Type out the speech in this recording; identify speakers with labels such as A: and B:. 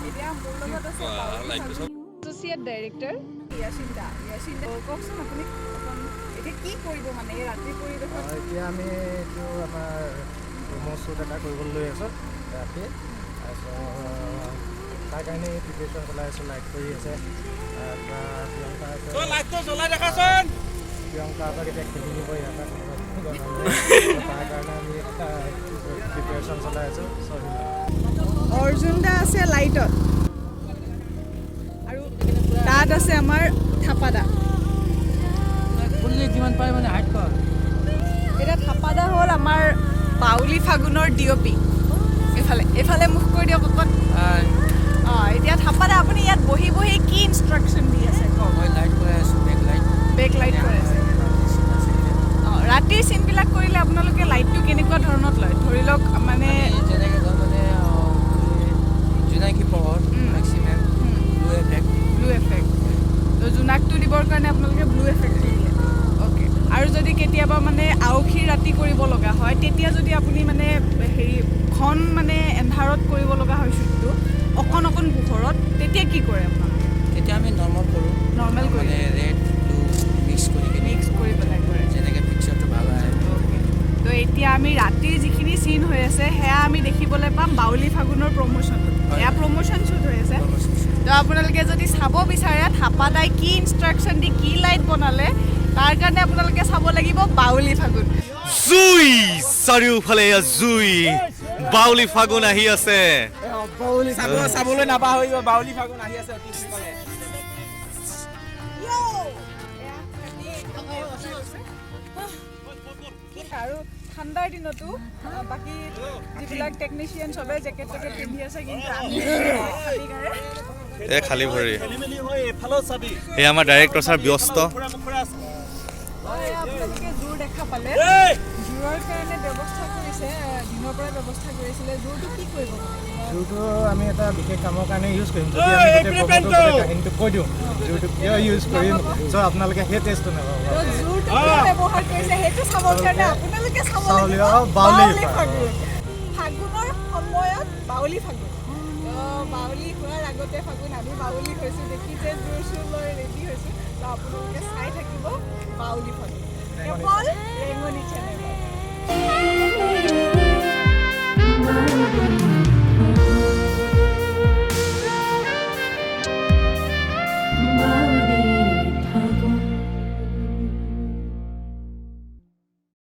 A: এতিয়া মোৰ লগত আছে এছ'চিয়েট ডাইৰেক্টৰ ইয়াচিন্দা কওকচোন আপুনি এতিয়া কি কৰিব মানে এই ৰাতি পৰিৱেশত
B: এতিয়া আমি এইটো আমাৰ ৰুমৰ শ্বুট এটা কৰিবলৈ লৈ আছোঁ ৰাতি তাৰপিছত তাৰ কাৰণে প্ৰিপেৰেশ্যন চলাই আছোঁ লাইট কৰি আছে প্ৰিয়ংকাহঁতক এতিয়া খেলি নিব ইয়াৰ পৰা তাৰ কাৰণে আমি এটা প্ৰিপেৰেশ্যন চলাই আছোঁ
A: অৰ্জুন দা আছে লাইটত আৰু তাত আছে আমাৰ থাপাদা
B: যিমান পাৰে মানে হাইট কৰ
A: এতিয়া থাপাদা হ'ল আমাৰ বাউলী ফাগুনৰ ডিঅ'পি এইফালে মুখ কৰি দিয়ক অকণ এতিয়া থাপাদা আপুনি ইয়াত বহি বহি কি ইনষ্ট্ৰাকশ্যন দি আছে কওক
B: মই লাইট কৰি আছোঁ
A: বেক লাইট কৰি আছে ৰাতিৰ চিনবিলাক কৰিলে আপোনালোকে লাইটটো কেনেকুৱা ধৰণত লয় ধৰি লওক মানে
B: যেনেকৈ ধৰ মানে জোনাকী পোহৰ মেক্সিমাম ব্লু এফেক্ট
A: তো জোনাকটো দিবৰ কাৰণে আপোনালোকে ব্লু এফেক্টটো দিয়ে অ'কে আৰু যদি কেতিয়াবা মানে আউসী ৰাতি কৰিব লগা হয় তেতিয়া যদি আপুনি মানে হেৰি ঘন মানে এন্ধাৰত কৰিব লগা হয় শ্বুটটো অকণ পোহৰত তেতিয়া কি কৰে আপোনালোকে
B: তেতিয়া আমি নৰ্মেল কৰি ৰেড ব্লু মিক্স কৰি পেলাই কৰে যেনেকৈ পিকচাৰটো ভাল আহে
A: তো এতিয়া আমি ৰাতিৰ যিখিনি চিন হৈ আছে সেয়া আমি দেখিবলৈ পাম বাউলী ফাগুনৰ প্ৰমোশ্যনটো এয়া প্ৰমোশ্যন শ্বুট হৈ আছে তো আপোনালোকে যদি চাব বিচাৰে থাপাদাই কি ইনষ্ট্ৰাকশ্যন দি কি লাইট বনালে তাৰ কাৰণে আপোনালোকে চাব লাগিব বাউলী ফাগুন
C: জুই চাৰিওফালে জুই বাউলী ফাগুন আহি আছে
B: চাবলৈ নাপাহৰিব বাউলী ফাগুন আহি আছে অতি সোনকালে
A: আৰু ঠাণ্ডাৰ দিনতো বাকী যিবিলাক টেকনিচিয়ান চবে জেকেট পিন্ধি আছে কিন্তু আমি
C: খালী ভৰি এই আমাৰ ডাইৰেক্টৰ ছাৰ ব্যস্ত
A: আপোনালোকে জোৰ দেখা পালে জোৰৰ কাৰণে ব্যৱস্থা কৰিছে দিনৰ পৰা ব্যৱস্থা কৰিছিলে জোৰটো কি কৰিব
B: জোৰটো আমি এটা বিশেষ কামৰ কাৰণে ইউজ কৰিম যদি আমি কাহিনীটো কৈ দিওঁ জোৰটো কিয় ইউজ কৰিম চ' আপোনালোকে সেই টেষ্টটো নাপাব
A: জোৰটো ব্যৱহাৰ কৰিছে সেইটো চাবৰ কাৰণে আপোনালোকে চাব লাগিব
B: বাউলী
A: ফাগুনৰ সময়ত বাউলী ফাগুন বাউলী হোৱাৰ আগতে ফাগুন আমি বাউলী হৈছোঁ দেখিছে জোৰ চোৰ লৈ ৰেডি হৈছোঁ তো আপোনালোকে চাই থাকিব বাউলী ফাগুন কেৱল ৰেঙনি চেনেলত